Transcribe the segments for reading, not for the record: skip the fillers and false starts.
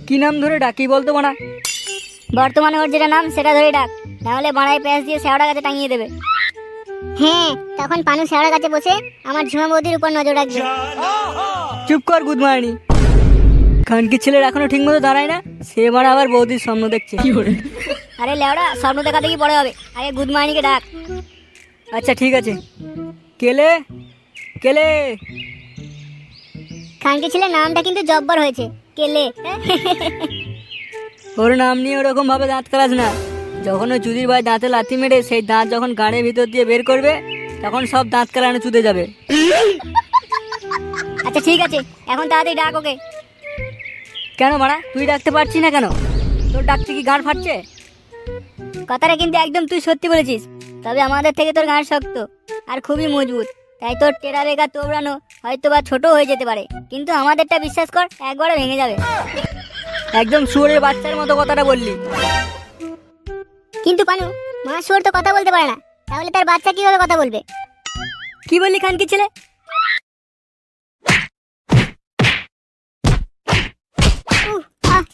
কি নাম ধরে ডাকি বলতো মানা? বর্তমানে ওর যেটা নাম সেটা ধরে ডাক, নাহলে বাড়ায় প্যাঁচ দিয়ে শেওড়া গাছে টাঙিয়ে দেবে। হ্যাঁ, তখন পানু শেওড়া গাছে বসে আমার ঝুমা বৌদির উপর নজর রাখবে। চুপ কর গুদমারানি। খানকির ছেলের এখনো ঠিক মতো দাঁড়ায় না, সে মারা আবার বৌদির স্বপ্ন দেখছে। আরে লেওড়া, স্বপ্ন দেখা দেখি পরে হবে, আগে গুদমারানিকে ডাক। আচ্ছা ঠিক আছে। কেলে কেলে। খানকি ছেলের নামটা কিন্তু জব্বর হয়েছে, কেলে। ওর নাম নিয়ে ওরকম ভাবে দাঁত কালাস না। যখন ওই চুদির ভাই দাঁতে লাথি মেরে সেই দাঁত যখন গানের ভিতর দিয়ে বের করবে, তখন সব দাঁত কালানো চুদে যাবে। আচ্ছা ঠিক আছে, এখন তাড়াতাড়ি ডাক ওকে। কেন মারা, তুই ডাকতে পারছিস না কেন? তোর ডাকতে কি গাঁড় ফাটছে? কথাটা কিন্তু একদম তুই সত্যি বলেছিস, তবে আমাদের থেকে তোর গাঁট শক্ত আর খুবই মজবুত, তাই তোর টেরা বেগা তোবড়ানো হয়তো বা ছোট হয়ে যেতে পারে, কিন্তু আমাদেরটা বিশ্বাস কর একবারে ভেঙে যাবে। একদম শুয়োরের বাচ্চার মতো কথাটা বললি। কিন্তু পানু, মা শুয়োর তো কথা বলতে পারে না, তাহলে তার বাচ্চা কিভাবে কথা বলবে? কি বললি খানকি ছেলে?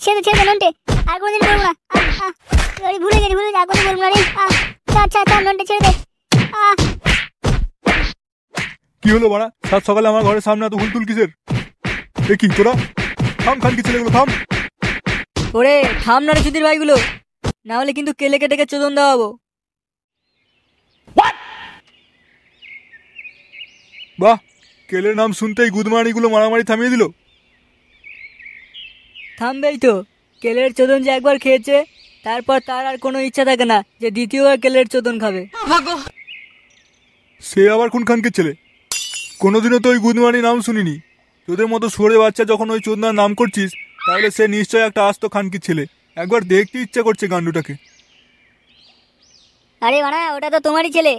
ছেড়ে ছেড়ে নন্টে, আর কোনোদিন বলবো না। ভুলে গেছি আর কোনোদিন বলবো না রে। আচ্ছা আচ্ছা নন্টে ছেড়ে দে। কি হলো বাড়া, সাত সকালে আমার ঘরের সামনে এত হুলতুল কিসের? দেখি তোরা থাম, খানকি ছেলেগুলো থাম। ওরে থাম না রে চুদির ভাইগুলো, না হলে কিন্তু কেলে কেটে চোদন দেওয়াবো। বাহ, কেলের নাম শুনতেই গুদমারানিগুলো মারামারি থামিয়ে দিল। থামবেই তো, কেলের চোদন যে একবার খেয়েছে, তারপর তার আর কোনো ইচ্ছা থাকে না যে দ্বিতীয়বার কেলের চোদন খাবে। সে আবার কোন খানকির ছেলে? কোনোদিনও তো ওই গুদমারানি নাম শুনিনি। তোদের মতো সুরে বাচ্চা যখন ওই চোদনার নাম করছিস, তাহলে সে নিশ্চয় একটা আস্ত খানকির ছেলে। একবার দেখতে ইচ্ছা করছে গান্ডুটাকে। আরে বাড়া, ওটা তো তোমারই ছেলে।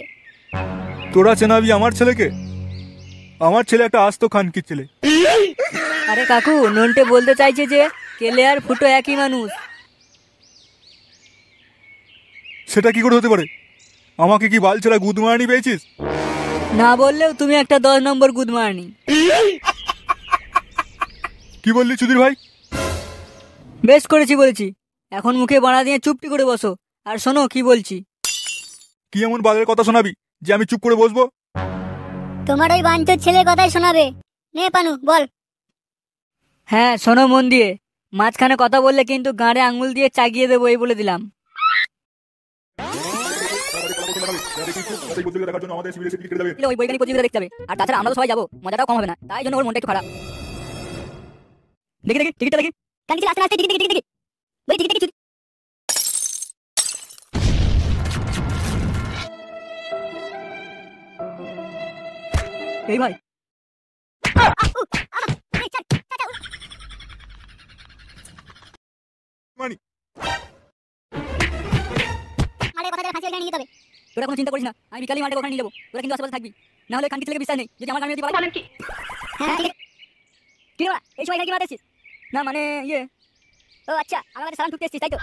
তোরা চেনাবি আমার ছেলেকে? আমার ছেলে একটা আস্ত খানকির ছেলে। আরে কাকু, নন্টে বলতে চাইছে যে কেলে আর ফুটো একই মানুষ। সেটা কি করে হতে পারে? আমাকে কি বালছেরা গুদমারানি পেয়েছিস? না বললেও তুমি একটা 10 নম্বর গুদমারানি। কি বললি চুদির ভাই? বেশ করেছি বলেছি, এখন মুখে বাড়া দিয়ে চুপটি করে বসো আর শোনো কি বলছি। কি এমন বালের কথা শোনাবি যে আমি চুপ করে বসবো? তোমার ওই বাঞ্চোর ছেলের কথাই শোনাবে। নে পানু বল। হ্যাঁ শোনো মন দিয়ে, মাঝখানে কথা বললে কিন্তু গাঁড়ে আঙুল দিয়ে চাগিয়ে দেবো, এই বলে দিলাম। ওই বৈজ্ঞানিক প্রতিযোগিতা দেখতে যাবে, আর তাছাড়া আমরা তো সবাই যাবো, মজাটাও কম হবে না, তাই জন্য ওর মনটা একটু খারাপ। দেখি দেখি টিকিটটা দেখি। কানকি ছেলে, আস্তে আস্তে টিকিট টিকিট টিকিট বলি টিকিট টিকিট। এই ভাই মানি মালের কথা ফাঁসি নিয়ে যেতে হবে। তোরা কোনো চিন্তা করিস না, আমি বিকালে মাঠে ওখানে নিয়ে যাবো, তোরা কিন্তু আশেপাশে থাকবি, না হলে খানকি ছেলেকে বিশ্বাস নেই যদি আমার গাড়ি বলেন কি। হ্যাঁ ঠিক আছে। কি রে বাড়া, এই সময় এখানে কি মারতেছিস? না মানে ইয়ে। ও আচ্ছা, আমার কাছে সালাম ঠুকতে এসেছিস তাই তো?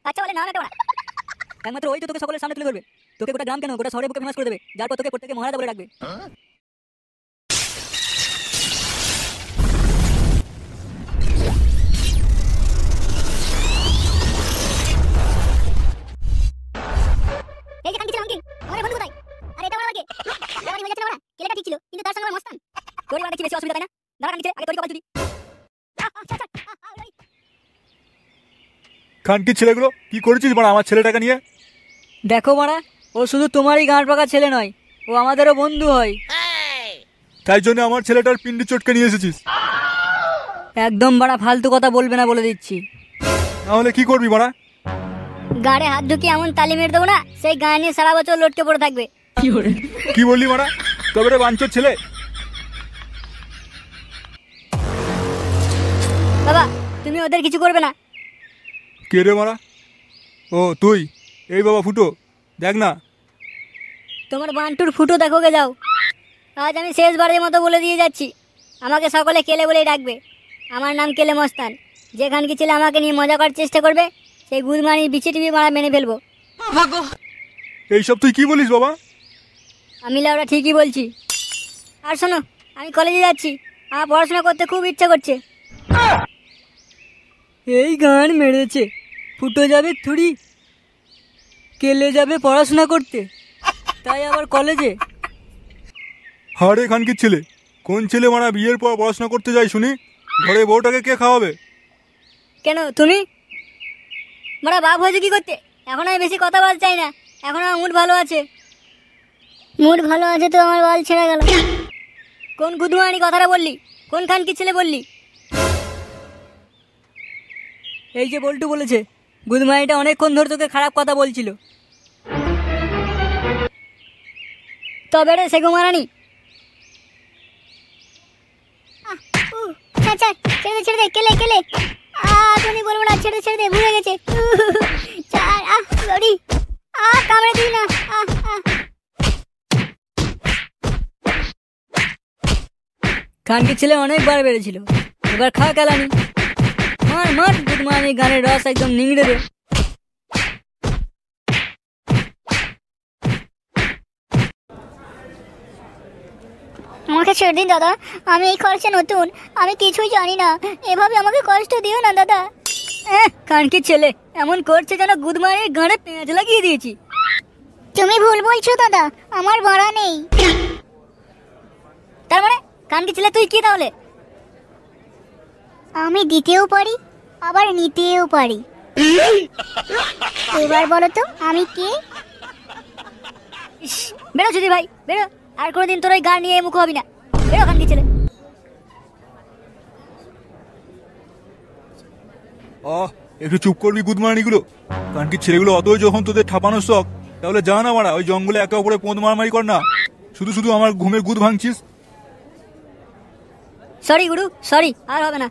আচ্ছা বলে না না তোরা একমাত্র ওই তো তোকে সকলের সামনে তুলে ধরবে, তোকে গোটা গ্রাম কেন গোটা শহরের বুকে ফেমাস করে দেবে, যার পর তোকে প্রত্যেকে মহারাজা বলে রাখবে। এই যে কানকি ছেলে আঙ্কেল, আমার বন্ধু কোথায়? আরে এটা আমার আগে আমার হয়ে যাচ্ছে না, কেলেটা ঠিক ছিল কিন্তু তার সঙ্গে আমার মস্তান। তোর মানে কি বেশি অসুবিধা তাই না? দাঁড়া কানকি ছেলে, আগে তোর কপাল চুদি। খানকির ছেলেগুলো কি করেছিস বাড়া আমার ছেলেটাকে নিয়ে? দেখো মারা, ও শুধু তোমারই গাঁট পাকা ছেলে নয়, ও আমাদেরও বন্ধু হয়। তাই জন্য আমার ছেলেটার পিন্ডি চটকে নিয়ে এসেছিস? একদম বাড়া ফালতু কথা বলবে না বলে দিচ্ছি। নাহলে কি করবি বাড়া? গাড়ে হাত ঢুকিয়ে এমন তালি মেরে দেবো না, সেই গায়ে নিয়ে সারা বছর লটকে পড়ে থাকবে। কি বললি বাড়া? তবে রে বাঞ্চোর ছেলে। বাবা তুমি ওদের কিছু করবে না। কে রে বাড়া? ও তুই? এই বাবা ফুটো, দেখ না। তোমার বান্টুর ফুটো দেখো গে যাও। আজ আমি শেষবারের মতো বলে দিয়ে যাচ্ছি, আমাকে সকলে কেলে বলেই ডাকবে। আমার নাম কেলে মস্তান। যেখান কি ছেলে আমাকে নিয়ে মজা করার চেষ্টা করবে, সেই গুদমানি বিচি টিভি মারা মেনে ফেলবো। এইসব তুই কি বলিস বাবা? আমি লাউরা ঠিকই বলছি। আর শোনো, আমি কলেজে যাচ্ছি, আমার পড়াশোনা করতে খুব ইচ্ছা করছে। এই গান মেরেছে, ফুটো যাবে থুড়ি, কেলে যাবে পড়াশোনা করতে, তাই আবার কলেজে। হারে খানকির ছেলে, কোন ছেলে মারা বিয়ের পর পড়াশোনা করতে যায় শুনি? ঘরে বউটাকে কে খাওয়াবে? কেন তুমি? মারা বাপ হয়েছে কি করতে? এখন আমি বেশি কথা বলতে চাই না, এখন আমার মুড ভালো আছে। মুড ভালো আছে তো আমার বাল ছেড়ে গেল। কোন গুদমানি কথাটা বললি? কোন খানকি ছেলে বললি? এই যে বল্টু বলেছে, গুদমাইটা অনেকক্ষণ ধরে তোকে খারাপ কথা বলছিল। তবে রে সেগো মারানি। ছেড়ে দে ছেড়ে দে, কেলে কেলে। তুমি বলবো না, ছেড়ে ছেড়ে দে, ভুলে গেছে। কামড়ে দিই না। খানকি ছেলে অনেকবার বেড়েছিল, এবার খা কেলানি। মার মার গুদমানি গানের রস একদম নিংড়ে দে। আমাকে ছেড়ে দিন দাদা, আমি এই খরচে নতুন, আমি কিছুই জানি না, এভাবে আমাকে কষ্ট দিও না দাদা। খানকি ছেলে এমন করছে যেন গুদমানির গানে পেঁয়াজ লাগিয়ে দিয়েছি। তুমি ভুল বলছো দাদা, আমার ভাড়া নেই। তার মানে খানকি ছেলে তুই কি তাহলে? আমি দিতেও পারি আবার নিতেও পারি। এবার বলো তো আমি কে? বেরো যদি ভাই বেরো, আর কোনোদিন তোর ওই গান নিয়ে মুখ হবি না। বেরো খানকি ছেলে। একটু চুপ করবি গুদমারানিগুলো? কানকির ছেলেগুলো অতই যখন তোদের ঠাপানোর শখ, তাহলে যা না মারা ওই জঙ্গলে একে অপরে পোঁদ মারামারি কর না। শুধু শুধু আমার ঘুমের গুদ ভাঙছিস। সরি গুরু, সরি, আর হবে না।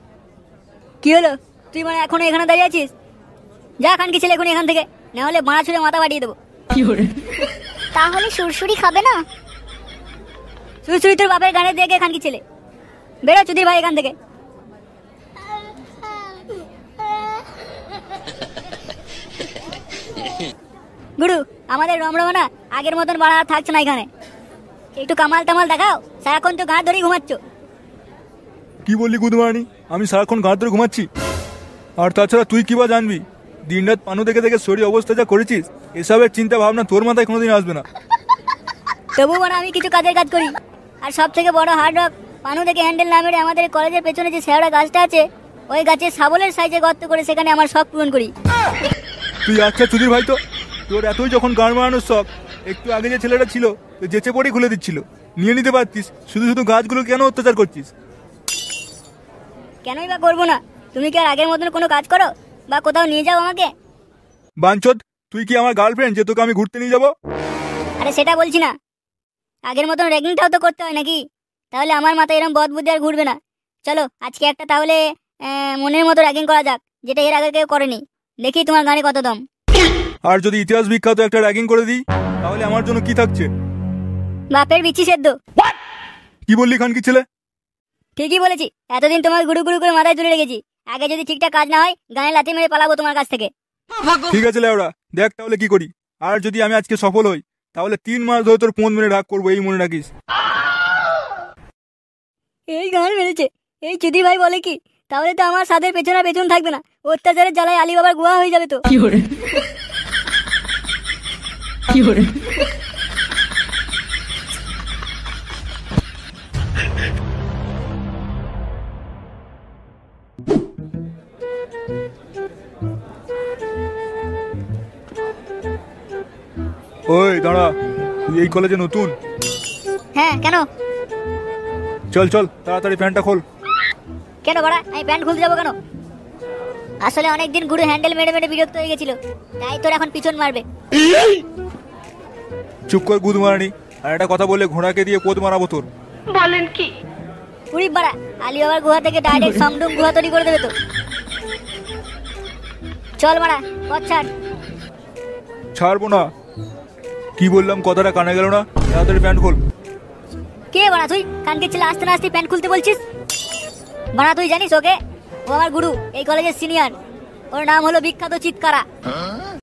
কি হলো, তুই মানে এখনো এখানে দাঁড়িয়ে আছিস? যা খানকি ছেলে এখন এখান থেকে, না হলে বাঁড়া ছুঁড়ে মাথা বাড়িয়ে দেবো। তাহলে সুরসুরি খাবে না? সুরসুরি তোর বাপের গানে দেখে খানকি ছেলে। বেরো চুদির ভাই এখান থেকে। গুরু, আমাদের রমরমানা আগের মতন বাড়া আর থাকছে না এখানে। একটু কামাল টামাল দেখাও, সারাক্ষণ তো গা ধরেই ঘুমাচ্ছ। কি বললি গুদমারানি? আমি সারাক্ষণ গাঁ ধরে ঘুমাচ্ছি? আর তাছাড়া তুই কি বা জানবি? দিনরাত পানু দেখে দেখে শরীর অবস্থা যা করেছিস, এসবের চিন্তা ভাবনা তোর মাথায় কোনোদিন আসবে না। তবু মানে আমি কিছু কাজের কাজ করি। আর সব থেকে বড় হার্ড রক পানু দেখে হ্যান্ডেল না মেরে আমাদের কলেজের পেছনে যে শেওড়া গাছটা আছে, ওই গাছের শাবলের সাইজে গর্ত করে সেখানে আমার শখ পূরণ করি। তুই আচ্ছা চুদির ভাই, তো তোর এতই যখন গান মারানোর শখ, একটু আগে যে ছেলেটা ছিল তো যেচে পড়ে খুলে দিচ্ছিল, নিয়ে নিতে পারতিস। শুধু শুধু গাছগুলো কেন অত্যাচার করছিস? কেনই বা করবো না? তুমি কি আর আগের মতন কোনো কাজ করো বা কোথাও নিয়ে যাও আমাকে? বাঞ্চদ, তুই কি আমার গার্লফ্রেন্ড যে তোকে আমি ঘুরতে নিয়ে যাবো? আরে সেটা বলছি না, আগের মতন র্যাগিংটাও তো করতে হয় নাকি? তাহলে আমার মাথায় এরকম বদ বুদ্ধি আর ঘুরবে না। চলো আজকে একটা তাহলে মনের মতো র্যাগিং করা যাক, যেটা এর আগে কেউ করেনি। দেখি তোমার গানে কত দম। আর যদি ইতিহাস বিখ্যাত একটা র্যাগিং করে দিই, তাহলে আমার জন্য কি থাকছে? বাপের বিচি সেদ্ধ। কি বললি খানকি ছেলে? ঠিকই বলেছি, এতদিন তোমার গুরু গুরু করে মাথায় তুলে রেখেছি। আগে যদি ঠিকঠাক কাজ না হয়, গানে লাথি মেরে পালাবো তোমার কাছ থেকে। ঠিক আছে লেওড়া, দেখ তাহলে কি করি। আর যদি আমি আজকে সফল হই, তাহলে 3 মাস ধরে তোর 5 মিনিট রাগ করবো, এই মনে রাখিস। এই গান মেরেছে, এই চুদি ভাই বলে কি? তাহলে তো আমার সাদের পেছনে পেছন থাকবে না, অত্যাচারের জ্বালায় আলী বাবার গুহা হয়ে যাবে তো। ওই দাঁড়া, তুই এই কলেজে নতুন? হ্যাঁ, কেন? চল চল তাড়াতাড়ি প্যান্টটা খোল। কেন বাড়া, আমি প্যান্ট খুলতে যাবো কেন? আসলে অনেকদিন গুরু হ্যান্ডেল মেরে মেরে বিরক্ত হয়ে গেছিল, তাই তোর এখন পিছন মারবে। চুপ কর গুদমারানি, আর একটা কথা বললে ঘোড়াকে দিয়ে পোদ মারাবো তোর। বলেন কি? উড়ি বাড়া, আলী বাবার গুহা থেকে ডাইরেক্ট সমডুম গুহা তৈরি করে দেবে তো। চল বাড়া, পথ ছাড়। ছাড়বো না। কি বললাম কথাটা কানে গেল না? তাড়াতাড়ি প্যান্ট খোল। কে বাড়া তুই? কানকে ছেলে আসতে না আসতে প্যান্ট খুলতে বলছিস? বাড়া তুই জানিস ওকে? ও আমার গুরু, এই কলেজের সিনিয়র। ওর নাম হলো বিখ্যাত চিৎকারা।